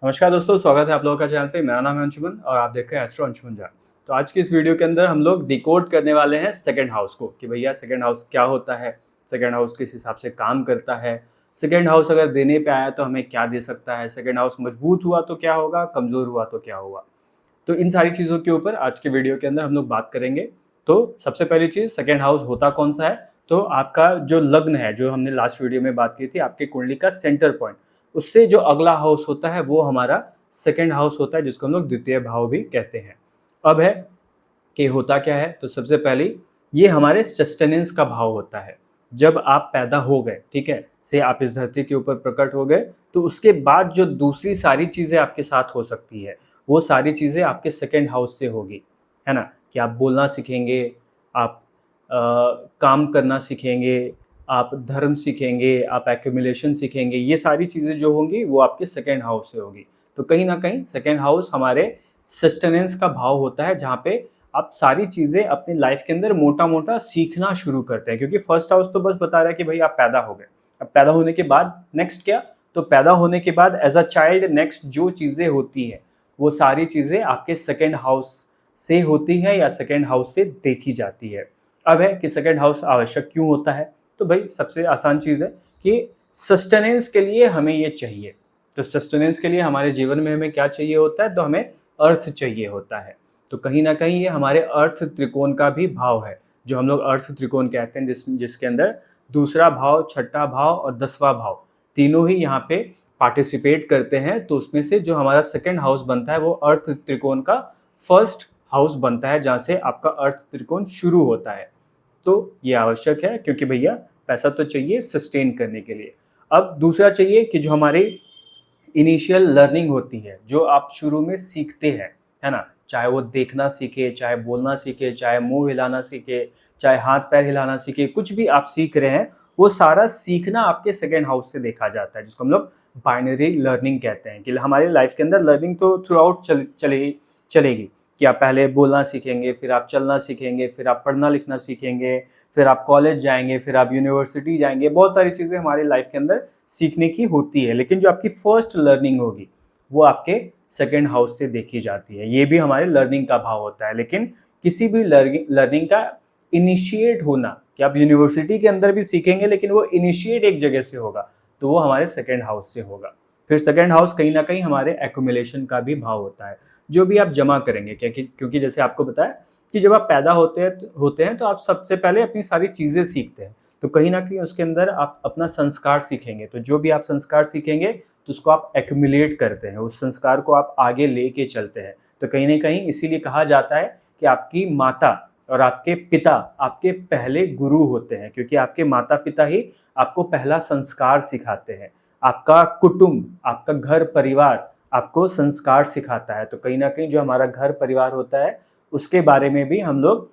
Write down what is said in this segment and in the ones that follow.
नमस्कार दोस्तों, स्वागत है आप लोगों का चैनल पे। मेरा नाम है अंशुमन और आप देख रहे हैं एस्ट्रो अंशुमन झा। तो आज की इस वीडियो के अंदर हम लोग डिकोड करने वाले हैं सेकंड हाउस को कि भैया सेकंड हाउस क्या होता है, सेकंड हाउस किस हिसाब से काम करता है, सेकंड हाउस अगर देने पे आया तो हमें क्या दे सकता है, सेकंड हाउस मजबूत हुआ तो क्या होगा, कमजोर हुआ तो क्या होगा। तो इन सारी चीज़ों के ऊपर आज के वीडियो के अंदर हम लोग बात करेंगे। तो सबसे पहली चीज़, सेकंड हाउस होता कौन सा है। तो आपका जो लग्न है, जो हमने लास्ट वीडियो में बात की थी, आपके कुंडली का सेंटर पॉइंट, उससे जो अगला हाउस होता है वो हमारा सेकंड हाउस होता है, जिसको हम लोग द्वितीय भाव भी कहते हैं। अब है कि होता क्या है। तो सबसे पहले ये हमारे सस्टेनेंस का भाव होता है। जब आप पैदा हो गए, ठीक है, से आप इस धरती के ऊपर प्रकट हो गए, तो उसके बाद जो दूसरी सारी चीज़ें आपके साथ हो सकती है, वो सारी चीज़ें आपके सेकंड हाउस से होगी, है ना। कि आप बोलना सीखेंगे, आप काम करना सीखेंगे, आप धर्म सीखेंगे, आप एक्यूमुलेशन सीखेंगे। ये सारी चीज़ें जो होंगी वो आपके सेकंड हाउस से होगी। तो कहीं ना कहीं सेकंड हाउस हमारे सस्टेनेंस का भाव होता है, जहाँ पे आप सारी चीज़ें अपनी लाइफ के अंदर मोटा मोटा सीखना शुरू करते हैं। क्योंकि फर्स्ट हाउस तो बस बता रहा है कि भाई आप पैदा हो गए, अब पैदा होने के बाद नेक्स्ट क्या। तो पैदा होने के बाद एज अ चाइल्ड नेक्स्ट जो चीज़ें होती हैं वो सारी चीज़ें आपके सेकेंड हाउस से होती है या सेकेंड हाउस से देखी जाती है। अब है कि सेकेंड हाउस आवश्यक क्यों होता है। तो भाई सबसे आसान चीज़ है कि सस्टेनेंस के लिए हमें ये चाहिए। तो सस्टेनेंस के लिए हमारे जीवन में हमें क्या चाहिए होता है, तो हमें अर्थ चाहिए होता है। तो कहीं ना कहीं ये हमारे अर्थ त्रिकोण का भी भाव है, जो हम लोग अर्थ त्रिकोण कहते हैं, जिसके अंदर दूसरा भाव, छठा भाव और 10वां भाव तीनों ही यहाँ पे पार्टिसिपेट करते हैं। तो उसमें से जो हमारा सेकंड हाउस बनता है वो अर्थ त्रिकोण का फर्स्ट हाउस बनता है, जहाँ से आपका अर्थ त्रिकोण शुरू होता है। तो ये आवश्यक है, क्योंकि भैया पैसा तो चाहिए सस्टेन करने के लिए। अब दूसरा चाहिए कि जो हमारी इनिशियल लर्निंग होती है, जो आप शुरू में सीखते हैं, है ना, चाहे वो देखना सीखे, चाहे बोलना सीखे, चाहे मुंह हिलाना सीखे, चाहे हाथ पैर हिलाना सीखे, कुछ भी आप सीख रहे हैं, वो सारा सीखना आपके सेकेंड हाउस से देखा जाता है, जिसको हम लोग बाइनरी लर्निंग कहते हैं। कि हमारे लाइफ के अंदर लर्निंग तो थ्रू आउट चलेगी कि आप पहले बोलना सीखेंगे, फिर आप चलना सीखेंगे, फिर आप पढ़ना लिखना सीखेंगे, फिर आप कॉलेज जाएंगे, फिर आप यूनिवर्सिटी जाएंगे। बहुत सारी चीज़ें हमारी लाइफ के अंदर सीखने की होती है, लेकिन जो आपकी फर्स्ट लर्निंग होगी वो आपके सेकेंड हाउस से देखी जाती है। ये भी हमारे लर्निंग का भाव होता है। लेकिन किसी भी लर्निंग का इनिशिएट होना, कि आप यूनिवर्सिटी के अंदर भी सीखेंगे लेकिन वो इनिशिएट एक जगह से होगा, तो वो हमारे सेकेंड हाउस से होगा। फिर सेकेंड हाउस कहीं ना कहीं हमारे एक्यूमुलेशन का भी भाव होता है, जो भी आप जमा करेंगे। क्योंकि जैसे आपको बताया कि जब आप पैदा होते हैं तो आप सबसे पहले अपनी सारी चीज़ें सीखते हैं। तो कहीं ना कहीं उसके अंदर आप अपना संस्कार सीखेंगे। तो जो भी आप संस्कार सीखेंगे तो उसको आप एक्यूमुलेट करते हैं, उस संस्कार को आप आगे लेके चलते हैं। तो कहीं ना कहीं इसीलिए कहा जाता है कि आपकी माता और आपके पिता आपके पहले गुरु होते हैं, क्योंकि आपके माता पिता ही आपको पहला संस्कार सिखाते हैं। आपका कुटुंब, आपका घर परिवार आपको संस्कार सिखाता है। तो कहीं ना कहीं जो हमारा घर परिवार होता है उसके बारे में भी हम लोग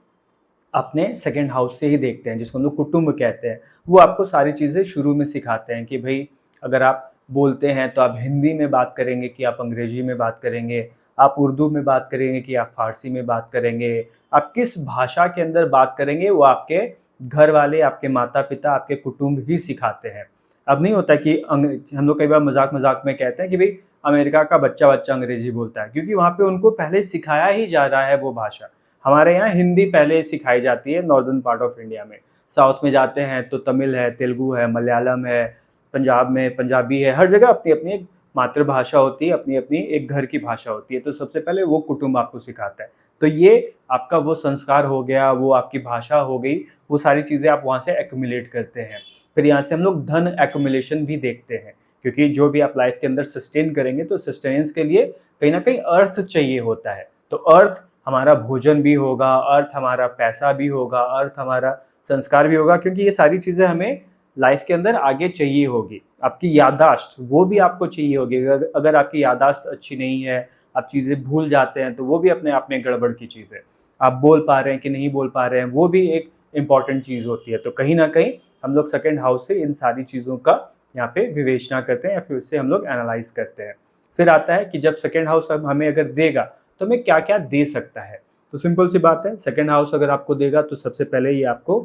अपने सेकेंड हाउस से ही देखते हैं, जिसको हम लोग कुटुंब कहते हैं। वो आपको सारी चीज़ें शुरू में सिखाते हैं कि भाई अगर आप बोलते हैं तो आप हिंदी में बात करेंगे कि आप अंग्रेजी में बात करेंगे, आप उर्दू में बात करेंगे कि आप फारसी में बात करेंगे, आप किस भाषा के अंदर बात करेंगे वो आपके घर वाले, आपके माता पिता, आपके कुटुंब ही सिखाते हैं। अब नहीं होता कि हम लोग कई बार मजाक मजाक में कहते हैं कि भाई अमेरिका का बच्चा बच्चा अंग्रेजी बोलता है, क्योंकि वहाँ पे उनको पहले सिखाया ही जा रहा है वो भाषा। हमारे यहाँ हिंदी पहले सिखाई जाती है नॉर्दर्न पार्ट ऑफ इंडिया में। साउथ में जाते हैं तो तमिल है, तेलुगु है, मलयालम है, पंजाब में पंजाबी है। हर जगह अपनी अपनी एक मातृभाषा होती है, अपनी अपनी एक घर की भाषा होती है। तो सबसे पहले वो कुटुंब आपको सिखाता है। तो ये आपका वो संस्कार हो गया, वो आपकी भाषा हो गई, वो सारी चीज़ें आप वहाँ से एक्यूमुलेट करते हैं। फिर यहाँ से हम लोग धन एक्यूमुलेशन भी देखते हैं, क्योंकि जो भी आप लाइफ के अंदर सस्टेन करेंगे तो सस्टेनेंस के लिए कहीं ना कहीं अर्थ चाहिए होता है। तो अर्थ हमारा भोजन भी होगा, अर्थ हमारा पैसा भी होगा, अर्थ हमारा संस्कार भी होगा, क्योंकि ये सारी चीज़ें हमें लाइफ के अंदर आगे चाहिए होगी। आपकी याददाश्त वो भी आपको चाहिए होगी। अगर आपकी याददाश्त अच्छी नहीं है, आप चीज़ें भूल जाते हैं, तो वो भी अपने आप में गड़बड़ की चीज़ है। आप बोल पा रहे हैं कि नहीं बोल पा रहे हैं, वो भी एक इम्पॉर्टेंट चीज़ होती है। तो कहीं ना कहीं हम लोग सेकेंड हाउस से इन सारी चीज़ों का यहाँ पे विवेचना करते हैं, या फिर उससे हम लोग एनालाइज करते हैं। फिर आता है कि जब सेकेंड हाउस हमें अगर देगा तो हमें क्या क्या दे सकता है। तो सिंपल सी बात है, सेकेंड हाउस अगर आपको देगा तो सबसे पहले ये आपको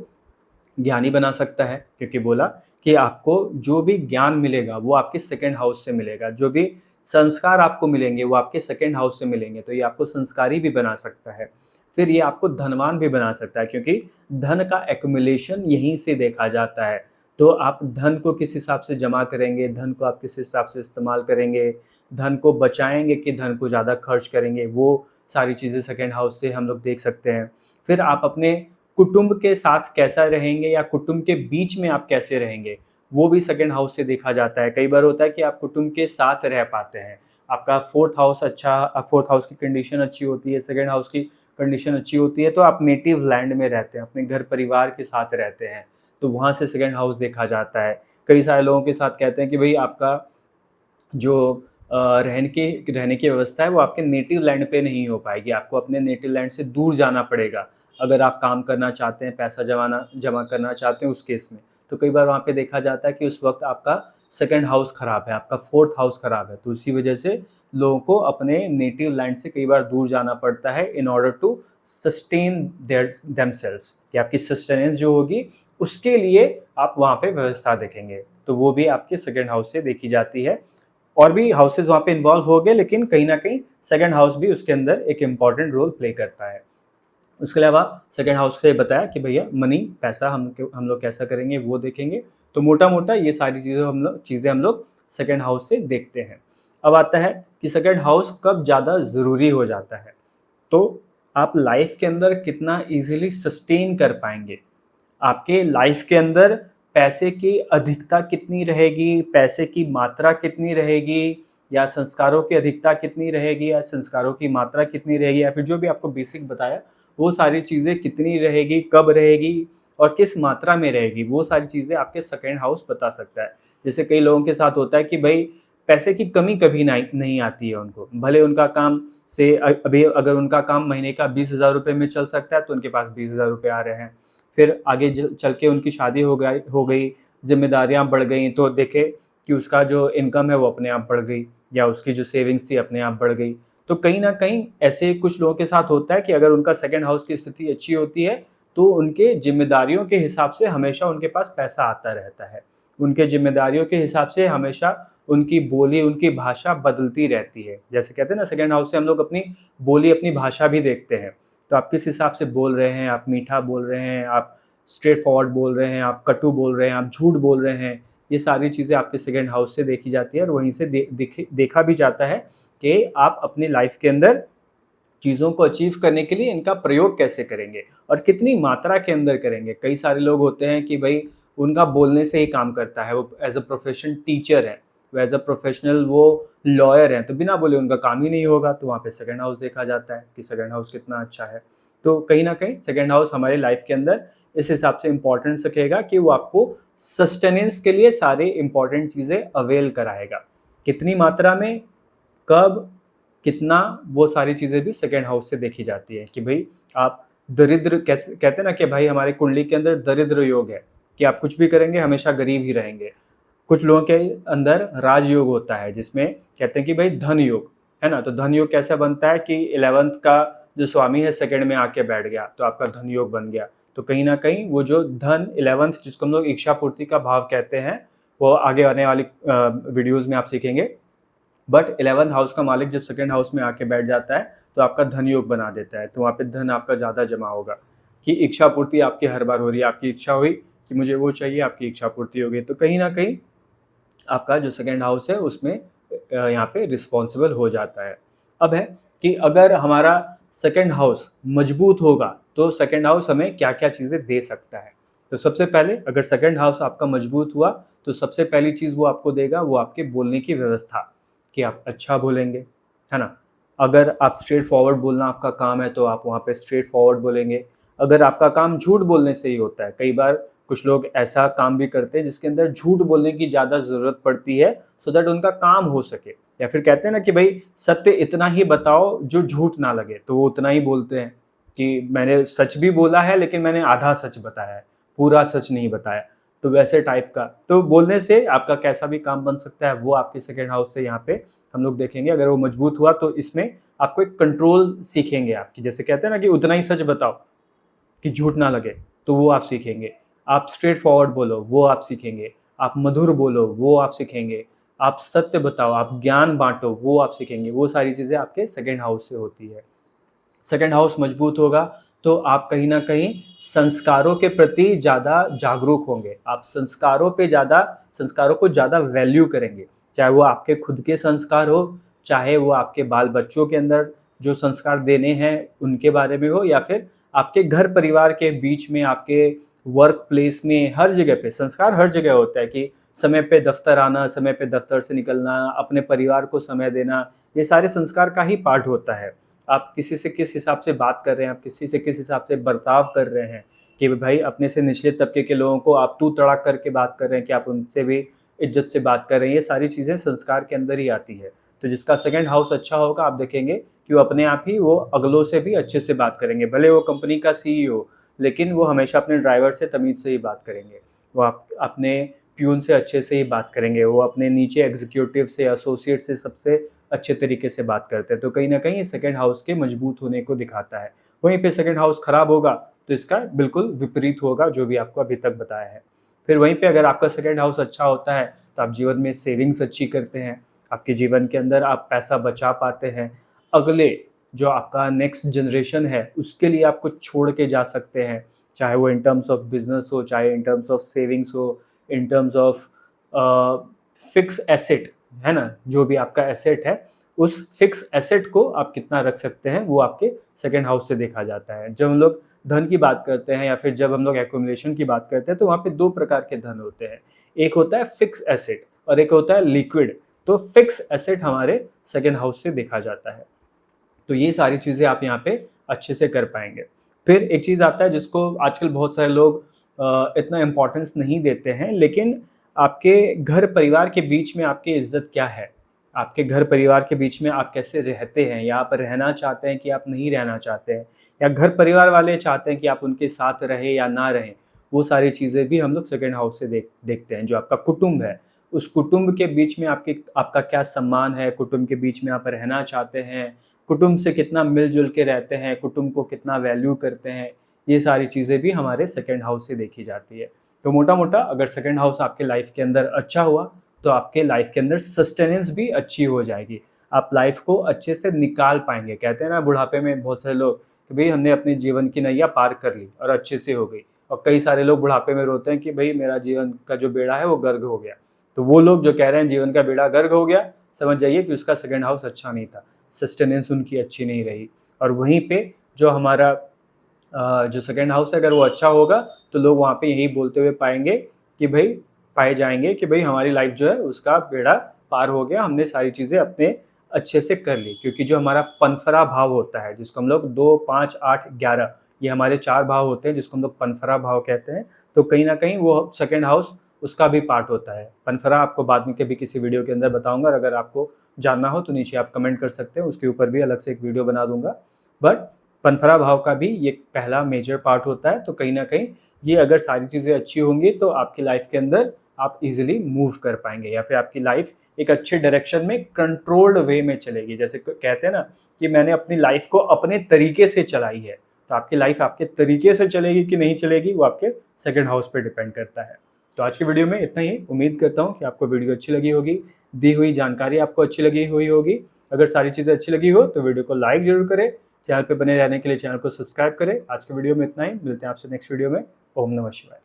ज्ञानी बना सकता है, क्योंकि बोला कि आपको जो भी ज्ञान मिलेगा वो आपके सेकंड हाउस से मिलेगा, जो भी संस्कार आपको मिलेंगे वो आपके सेकंड हाउस से मिलेंगे, तो ये आपको संस्कारी भी बना सकता है। फिर ये आपको धनवान भी बना सकता है, क्योंकि धन का एक्युमुलेशन यहीं से देखा जाता है। तो आप धन को किस हिसाब से जमा करेंगे, धन को आप किस हिसाब से इस्तेमाल करेंगे, धन को बचाएंगे कि धन को ज़्यादा खर्च करेंगे, वो सारी चीज़ें सेकंड हाउस से हम लोग देख सकते हैं। फिर आप अपने कुटुंब के साथ कैसा रहेंगे या कुटुंब के बीच में आप कैसे रहेंगे, वो भी सेकंड हाउस से देखा जाता है। कई बार होता है कि आप कुटुंब के साथ रह पाते हैं, आपका फोर्थ हाउस फोर्थ हाउस की कंडीशन अच्छी होती है, सेकंड हाउस की कंडीशन अच्छी होती है, तो आप नेटिव लैंड में रहते हैं, अपने घर परिवार के साथ रहते हैं, तो वहाँ से सेकंड हाउस देखा जाता है। कई सारे लोगों के साथ कहते हैं कि भाई आपका जो रहने की व्यवस्था है वो आपके नेटिव लैंड पे नहीं हो पाएगी, आपको अपने नेटिव लैंड से दूर जाना पड़ेगा अगर आप काम करना चाहते हैं, पैसा जमा करना चाहते हैं उस केस में। तो कई बार वहाँ पे देखा जाता है कि उस वक्त आपका सेकंड हाउस ख़राब है, आपका फोर्थ हाउस ख़राब है, तो इसी वजह से लोगों को अपने नेटिव लैंड से कई बार दूर जाना पड़ता है in order to sustain themselves, कि आपकी सस्टेनेंस जो होगी उसके लिए आप वहाँ पे व्यवस्था देखेंगे, तो वो भी आपके सेकंड हाउस से देखी जाती है। और भी हाउसेज वहाँ पे इन्वॉल्व हो गए, लेकिन कहीं ना कहीं सेकंड हाउस भी उसके अंदर एक इम्पॉर्टेंट रोल प्ले करता है। उसके अलावा सेकंड हाउस से बताया कि भैया मनी, पैसा हम लोग कैसा करेंगे वो देखेंगे। तो मोटा मोटा ये सारी चीज़ें हम लोग सेकंड हाउस से देखते हैं। अब आता है कि सेकंड हाउस कब ज़्यादा ज़रूरी हो जाता है, तो आप लाइफ के अंदर कितना इजीली सस्टेन कर पाएंगे, आपके लाइफ के अंदर पैसे की अधिकता कितनी रहेगी, पैसे की मात्रा कितनी रहेगी, या संस्कारों की अधिकता कितनी रहेगी, या संस्कारों की मात्रा कितनी रहेगी, या फिर जो भी आपको बेसिक बताया वो सारी चीज़ें कितनी रहेगी, कब रहेगी और किस मात्रा में रहेगी, वो सारी चीज़ें आपके सेकंड हाउस बता सकता है। जैसे कई लोगों के साथ होता है कि भाई पैसे की कमी कभी नहीं आती है उनको, भले उनका काम से अभी अगर उनका काम महीने का 20,000 रुपये में चल सकता है तो उनके पास 20,000 रुपये आ रहे हैं। फिर आगे चल के उनकी शादी हो गई, जिम्मेदारियां बढ़ गई, तो देखे कि उसका जो इनकम है वो अपने आप बढ़ गई, या उसकी जो सेविंग्स थी अपने आप बढ़ गई। तो कहीं ना कहीं ऐसे कुछ लोगों के साथ होता है कि अगर उनका सेकंड हाउस की स्थिति अच्छी होती है तो उनके जिम्मेदारियों के हिसाब से हमेशा उनके पास पैसा आता रहता है, उनके जिम्मेदारियों के हिसाब से हमेशा उनकी बोली, उनकी भाषा बदलती रहती है। जैसे कहते हैं ना, सेकंड हाउस से हम लोग अपनी बोली, अपनी भाषा भी देखते हैं, तो आप किस हिसाब से बोल रहे हैं, आप मीठा बोल रहे हैं, आप स्ट्रेट फॉरवर्ड बोल रहे हैं, आप कटु बोल रहे हैं, आप झूठ बोल रहे हैं, ये सारी चीज़ें आपके सेकंड हाउस से देखी जाती है। और वहीं से देखा भी जाता है कि आप अपनी लाइफ के अंदर चीज़ों को अचीव करने के लिए इनका प्रयोग कैसे करेंगे और कितनी मात्रा के अंदर करेंगे। कई सारे लोग होते हैं कि भाई उनका बोलने से ही काम करता है, वो एज अ प्रोफेशन टीचर है, वो एज अ प्रोफेशनल वो लॉयर हैं, तो बिना बोले उनका काम ही नहीं होगा, तो वहाँ पे सेकंड हाउस देखा जाता है कि सेकंड हाउस कितना अच्छा है। तो कहीं ना कहीं सेकंड हाउस हमारे लाइफ के अंदर इस हिसाब से इम्पोर्टेंस रखेगा कि वो आपको सस्टेनेंस के लिए सारे इंपॉर्टेंट चीज़ें अवेल कराएगा, कितनी मात्रा में, कब, कितना, वो सारी चीज़ें भी सेकंड हाउस से देखी जाती है। कि भाई आप दरिद्र, कैसे कहते हैं ना कि भाई हमारे कुंडली के अंदर दरिद्र योग है कि आप कुछ भी करेंगे हमेशा गरीब ही रहेंगे। कुछ लोगों के अंदर राजयोग होता है जिसमें कहते हैं कि भाई धन योग है ना, तो धन योग कैसे बनता है कि 11th का जो स्वामी है सेकंड में आके बैठ गया तो आपका धन योग बन गया। तो कहीं ना कहीं वो जो धन 11th, जिसको हम लोग इच्छा पूर्ति का भाव कहते हैं, वो आगे आने वाली वीडियोज़ में आप सीखेंगे। बट 11th हाउस का मालिक जब सेकंड हाउस में आके बैठ जाता है तो आपका धन योग बना देता है, तो वहाँ पे धन आपका ज़्यादा जमा होगा कि इच्छा पूर्ति आपकी हर बार हो रही है, आपकी इच्छा हुई कि मुझे वो चाहिए, आपकी इच्छा पूर्ति हो गई। तो कहीं ना कहीं आपका जो सेकंड हाउस है उसमें यहाँ पे रिस्पॉन्सिबल हो जाता है। अब है कि अगर हमारा सेकंड हाउस मजबूत होगा तो सेकंड हाउस हमें क्या क्या चीज़ें दे सकता है। तो सबसे पहले अगर सेकंड हाउस आपका मजबूत हुआ तो सबसे पहली चीज़ वो आपको देगा वो आपके बोलने की व्यवस्था, कि आप अच्छा बोलेंगे, है ना। अगर आप स्ट्रेट फॉरवर्ड बोलना आपका काम है तो आप वहाँ पे स्ट्रेट फॉरवर्ड बोलेंगे। अगर आपका काम झूठ बोलने से ही होता है, कई बार कुछ लोग ऐसा काम भी करते हैं जिसके अंदर झूठ बोलने की ज़्यादा ज़रूरत पड़ती है सो दैट उनका काम हो सके, या फिर कहते हैं ना कि भाई सत्य इतना ही बताओ जो झूठ ना लगे, तो वो उतना ही बोलते हैं कि मैंने सच भी बोला है लेकिन मैंने आधा सच बताया है, पूरा सच नहीं बताया। तो वैसे टाइप का तो बोलने से आपका कैसा भी काम बन सकता है, वो आपके सेकंड हाउस से यहाँ पे हम लोग देखेंगे। अगर वो मजबूत हुआ तो इसमें आपको एक कंट्रोल सीखेंगे आपकी, जैसे कहते हैं ना कि उतना ही सच बताओ कि झूठ ना लगे, तो वो आप सीखेंगे। आप स्ट्रेट फॉरवर्ड बोलो, वो आप सीखेंगे। आप मधुर बोलो, वो आप सीखेंगे। आप सत्य बताओ, आप ज्ञान बांटो, वो आप सीखेंगे। वो सारी चीज़ें आपके सेकंड हाउस से होती है। सेकंड हाउस मजबूत होगा तो आप कहीं ना कहीं संस्कारों के प्रति ज़्यादा जागरूक होंगे। आप संस्कारों को ज़्यादा वैल्यू करेंगे, चाहे वो आपके खुद के संस्कार हो, चाहे वो आपके बाल बच्चों के अंदर जो संस्कार देने हैं उनके बारे में हो, या फिर आपके घर परिवार के बीच में, आपके वर्क प्लेस में, हर जगह पे संस्कार हर जगह होता है कि समय पे दफ्तर आना, समय पे दफ्तर से निकलना, अपने परिवार को समय देना, ये सारे संस्कार का ही पार्ट होता है। आप किसी से किस हिसाब से बात कर रहे हैं, आप किसी से किस हिसाब से बर्ताव कर रहे हैं, कि भाई अपने से निचले तबके के लोगों को आप तू तड़ाक करके बात कर रहे हैं कि आप उनसे भी इज्जत से बात कर रहे हैं, ये सारी चीज़ें संस्कार के अंदर ही आती है। तो जिसका सेकंड हाउस अच्छा होगा, आप देखेंगे कि वो अपने आप ही वो अगलों से भी अच्छे से बात करेंगे। भले वो कंपनी का CEO, लेकिन वो हमेशा अपने ड्राइवर से तमीज़ से ही बात करेंगे। वो अपने प्यून से अच्छे से ही बात करेंगे। वो अपने नीचे एग्जीक्यूटिव से, एसोसिएट से सबसे अच्छे तरीके से बात करते हैं। तो कहीं ना कहीं ये सेकंड हाउस के मजबूत होने को दिखाता है। वहीं पे सेकंड हाउस खराब होगा तो इसका बिल्कुल विपरीत होगा, जो भी आपको अभी तक बताया है। फिर वहीं पे अगर आपका सेकंड हाउस अच्छा होता है तो आप जीवन में सेविंग्स अच्छी करते हैं, आपके जीवन के अंदर आप पैसा बचा पाते हैं, अगले जो आपका नेक्स्ट जनरेशन है उसके लिए आप कुछ छोड़ के जा सकते हैं, चाहे वो इन टर्म्स ऑफ बिजनेस हो, चाहे इन टर्म्स ऑफ सेविंग्स हो, in terms of fix asset, है ना, जो भी आपका एसेट है उस फिक्स एसेट को आप कितना रख सकते हैं वो आपके सेकंड हाउस से देखा जाता है। जब हम लोग धन की बात करते हैं या फिर जब हम लोग एक्यूमुलेशन की बात करते हैं तो वहाँ पे दो प्रकार के धन होते हैं, एक होता है फिक्स एसेट और एक होता है लिक्विड। तो फिक्स एसेट हमारे सेकंड हाउस से देखा जाता है। तो ये सारी चीज़ें आप यहाँ पे अच्छे से कर पाएंगे। फिर एक चीज़ आता है जिसको आजकल बहुत सारे लोग इतना इम्पोर्टेंस नहीं देते हैं, लेकिन आपके घर परिवार के बीच में आपकी इज्जत क्या है, आपके घर परिवार के बीच में आप कैसे रहते हैं, या आप रहना चाहते हैं कि आप नहीं रहना चाहते हैं, या घर परिवार वाले चाहते हैं कि आप उनके साथ रहें या ना रहें, वो सारी चीज़ें भी हम लोग सेकेंड हाउस से देखते हैं। जो आपका कुटुंब है, उस कुटुंब के बीच में आपका क्या सम्मान है, कुटुंब के बीच में आप रहना चाहते हैं, कुटुंब से कितना मिलजुल के रहते हैं, कुटुंब को कितना वैल्यू करते हैं, ये सारी चीज़ें भी हमारे सेकेंड हाउस से देखी जाती है। तो मोटा मोटा अगर सेकेंड हाउस आपके लाइफ के अंदर अच्छा हुआ तो आपके लाइफ के अंदर सस्टेनेंस भी अच्छी हो जाएगी, आप लाइफ को अच्छे से निकाल पाएंगे। कहते हैं ना बुढ़ापे में बहुत सारे लोग कि भाई हमने अपनी जीवन की नैया पार कर ली और अच्छे से हो गई, और कई सारे लोग बुढ़ापे में रोते हैं कि भाई मेरा जीवन का जो बेड़ा है वो गर्क हो गया। तो वो लोग जो कह रहे हैं जीवन का बेड़ा गर्क हो गया, समझ जाइए कि उसका सेकेंड हाउस अच्छा नहीं था, सस्टेनेंस उनकी अच्छी नहीं रही। और वहीं पे जो हमारा जो सेकेंड हाउस है अगर वो अच्छा होगा तो लोग वहाँ पे यही बोलते हुए पाए जाएंगे कि भाई हमारी लाइफ जो है उसका बेड़ा पार हो गया, हमने सारी चीज़ें अपने अच्छे से कर ली। क्योंकि जो हमारा पनफरा भाव होता है, जिसको हम लोग 2, 5, 8, 11, ये हमारे 4 भाव होते हैं जिसको हम लोग पनफरा भाव कहते हैं। तो कहीं ना कहीं वो सेकेंड हाउस उसका भी पार्ट होता है। पनफरा आपको बाद में कभी किसी वीडियो के अंदर बताऊंगा, और अगर आपको जानना हो तो नीचे आप कमेंट कर सकते हैं, उसके ऊपर भी अलग से एक वीडियो बना दूंगा। बट पनफरा भाव का भी ये पहला मेजर पार्ट होता है। तो कहीं ना कहीं ये अगर सारी चीज़ें अच्छी होंगी तो आपकी लाइफ के अंदर आप इजीली मूव कर पाएंगे, या फिर आपकी लाइफ एक अच्छे डायरेक्शन में कंट्रोल्ड वे में चलेगी। जैसे कहते हैं ना कि मैंने अपनी लाइफ को अपने तरीके से चलाई है, तो आपकी लाइफ आपके तरीके से चलेगी कि नहीं चलेगी वो आपके सेकंड हाउस पे डिपेंड करता है। तो आज की वीडियो में इतना ही। उम्मीद करता हूँ कि आपको वीडियो अच्छी लगी होगी, दी हुई जानकारी आपको अच्छी लगी हुई होगी। अगर सारी चीज़ें अच्छी लगी हो तो वीडियो को लाइक जरूर करें, चैनल पे बने रहने के लिए चैनल को सब्सक्राइब करें। आज के वीडियो में इतना ही, मिलते हैं आपसे नेक्स्ट वीडियो में। ओम नमः शिवाय।